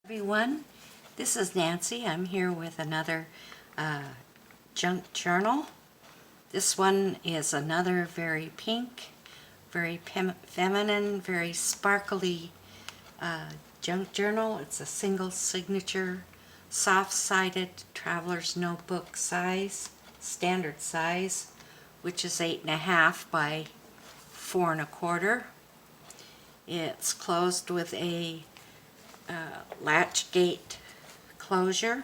Everyone, this is Nancy. I'm here with another junk journal. This one is another very pink, very feminine, very sparkly junk journal. It's a single signature, soft-sided traveler's notebook size, standard size, which is 8.5 by 4.25. It's closed with a latch gate closure.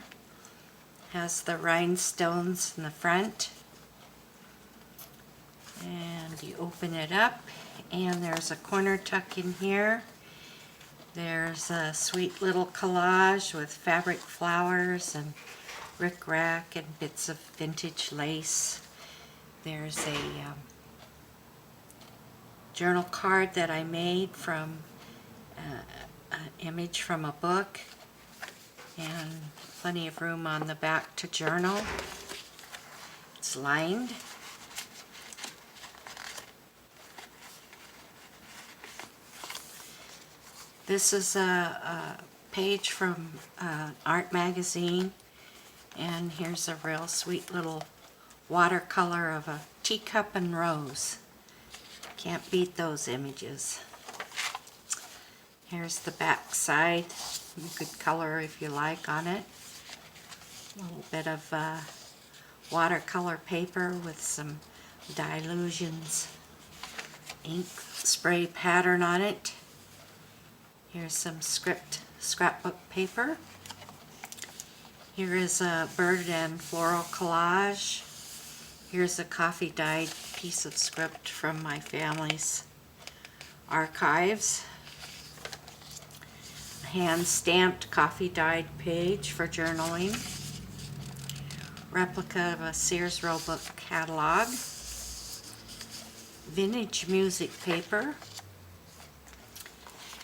Has the rhinestones in the front, and you open it up and there's a corner tuck in here. There's a sweet little collage with fabric flowers and rickrack and bits of vintage lace. There's a journal card that I made from an image from a book, and plenty of room on the back to journal. It's lined. This is a page from art magazine, and here's a real sweet little watercolor of a teacup and rose. Can't beat those images. Here's the back side. You could color if you like on it. A little bit of watercolor paper with some Dylusions ink spray pattern on it. Here's some scrapbook paper. Here is a bird and floral collage. Here's a coffee dyed piece of script from my family's archives. Hand-stamped coffee dyed page for journaling. Replica of a Sears Roebuck catalog. Vintage music paper.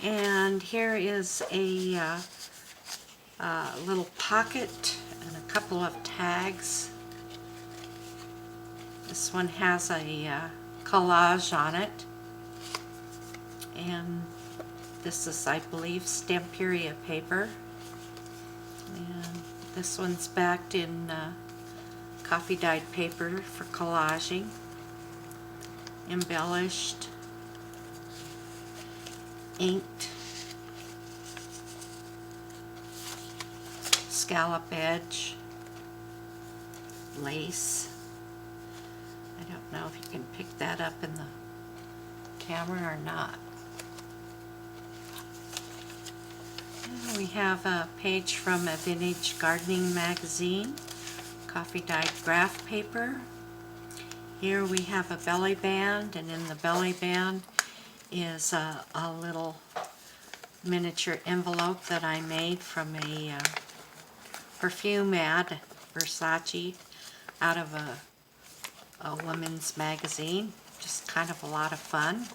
And here is a little pocket and a couple of tags. This one has a collage on it. And this is, I believe, Stamperia paper. And this one's backed in coffee dyed paper for collaging. Embellished. Inked. Scallop edge. Lace. I don't know if you can pick that up in the camera or not. We have a page from a vintage gardening magazine, coffee dyed graph paper. Here we have a belly band, and in the belly band is a little miniature envelope that I made from a perfume ad, Versace, out of a women's magazine. Just kind of a lot of fun.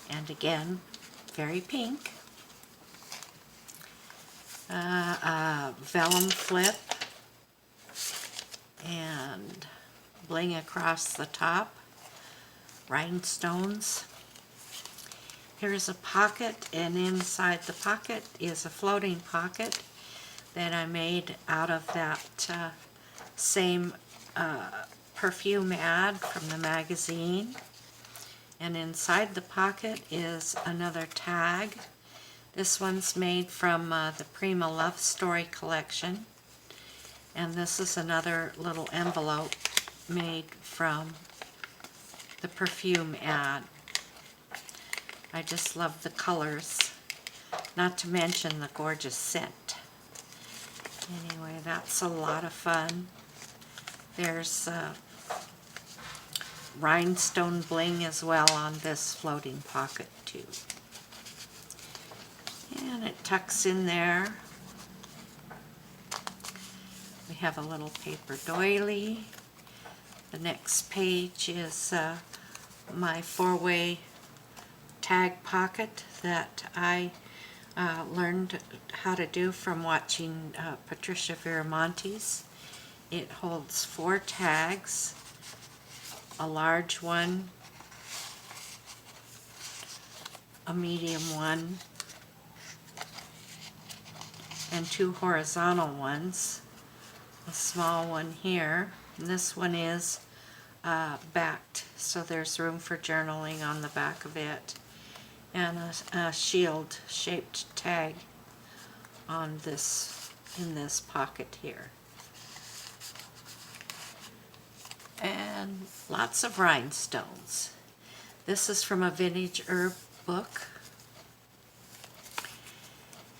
And again, very pink. Vellum flip and bling across the top. Rhinestones. Here's a pocket, and inside the pocket is a floating pocket that I made out of that same perfume ad from the magazine. And inside the pocket is another tag. This one's made from the Prima Love Story collection. And this is another little envelope made from the perfume ad. I just love the colors, not to mention the gorgeous scent. Anyway, that's a lot of fun. There's rhinestone bling as well on this floating pocket too. And it tucks in there. We have a little paper doily. The next page is my four-way tag pocket that I learned how to do from watching Patricia Viramontes. It holds 4 tags, a large one, a medium one, and 2 horizontal ones. A small one here, and this one is backed, so there's room for journaling on the back of it, and a shield shaped tag on this, in this pocket here. And lots of rhinestones. This is from a vintage herb book.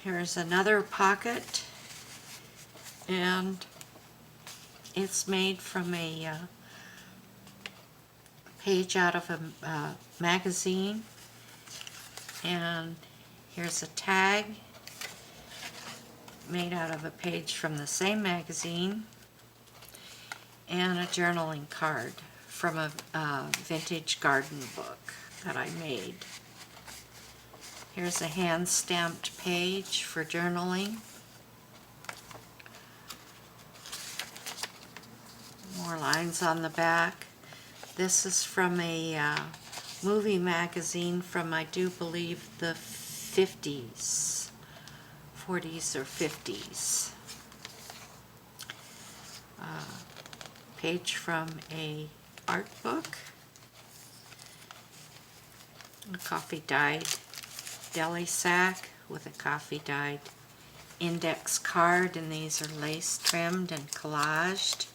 Here's another pocket, and it's made from a page out of a magazine, and here's a tag made out of a page from the same magazine, and a journaling card from a vintage garden book that I made. Here's a hand-stamped page for journaling. More lines on the back. This is from a movie magazine from, I do believe, the 50s, 40s or 50s. Page from a art book. A coffee-dyed deli sack with a coffee-dyed index card, and these are lace trimmed and collaged.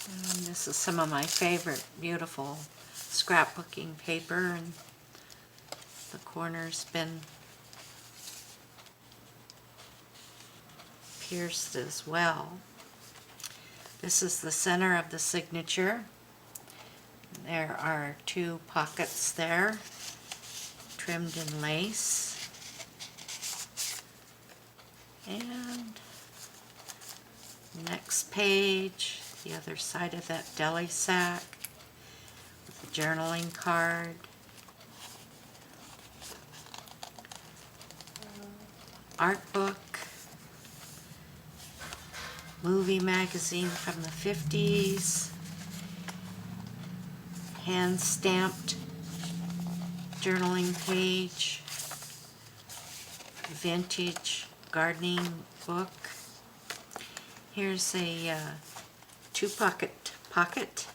And this is some of my favorite beautiful scrapbooking paper, and the corner's been pierced as well. This is the center of the signature. There are 2 pockets there, trimmed in lace. And next page, the other side of that deli sack, with a journaling card. Art book. Movie magazine from the 50s. Hand-stamped journaling page. Vintage gardening book. Here's a 2-pocket pocket.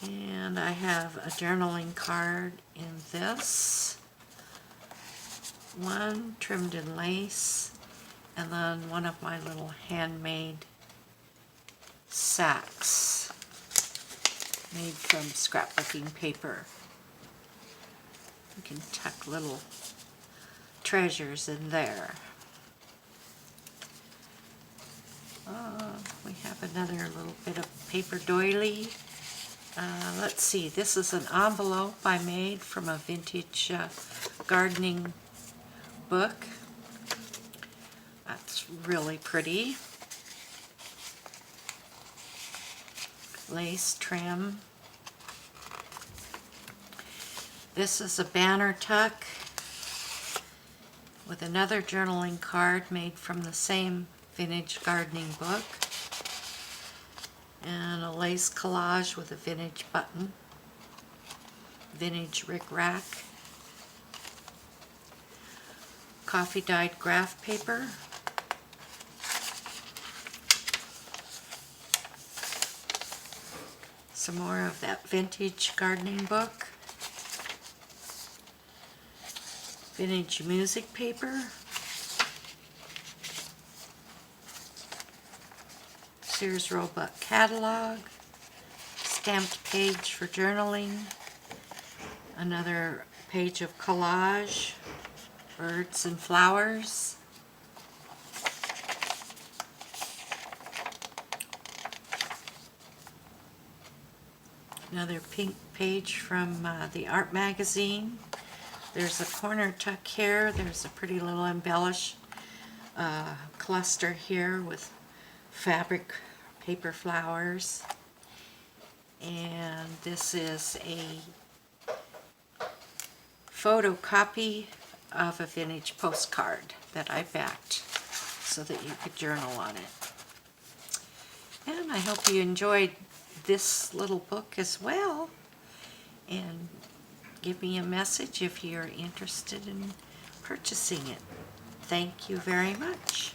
And I have a journaling card in this. One trimmed in lace, and then one of my little handmade sacks made from scrapbooking paper. You can tuck little treasures in there. We have another little bit of paper doily. Let's see, this is an envelope I made from a vintage gardening book. That's really pretty. Lace trim. This is a banner tuck with another journaling card made from the same vintage gardening book, and a lace collage with a vintage button, vintage rick-rack, coffee-dyed graph paper, some more of that vintage gardening book, vintage music paper, Sears Roebuck catalog, stamped page for journaling, another page of collage, birds and flowers, another pink page from the art magazine. There's a corner tuck here. There's a pretty little embellished cluster here with fabric paper flowers. And this is a photocopy of a vintage postcard that I backed so that you could journal on it. And I hope you enjoyed this little book as well. And give me a message if you're interested in purchasing it. Thank you very much.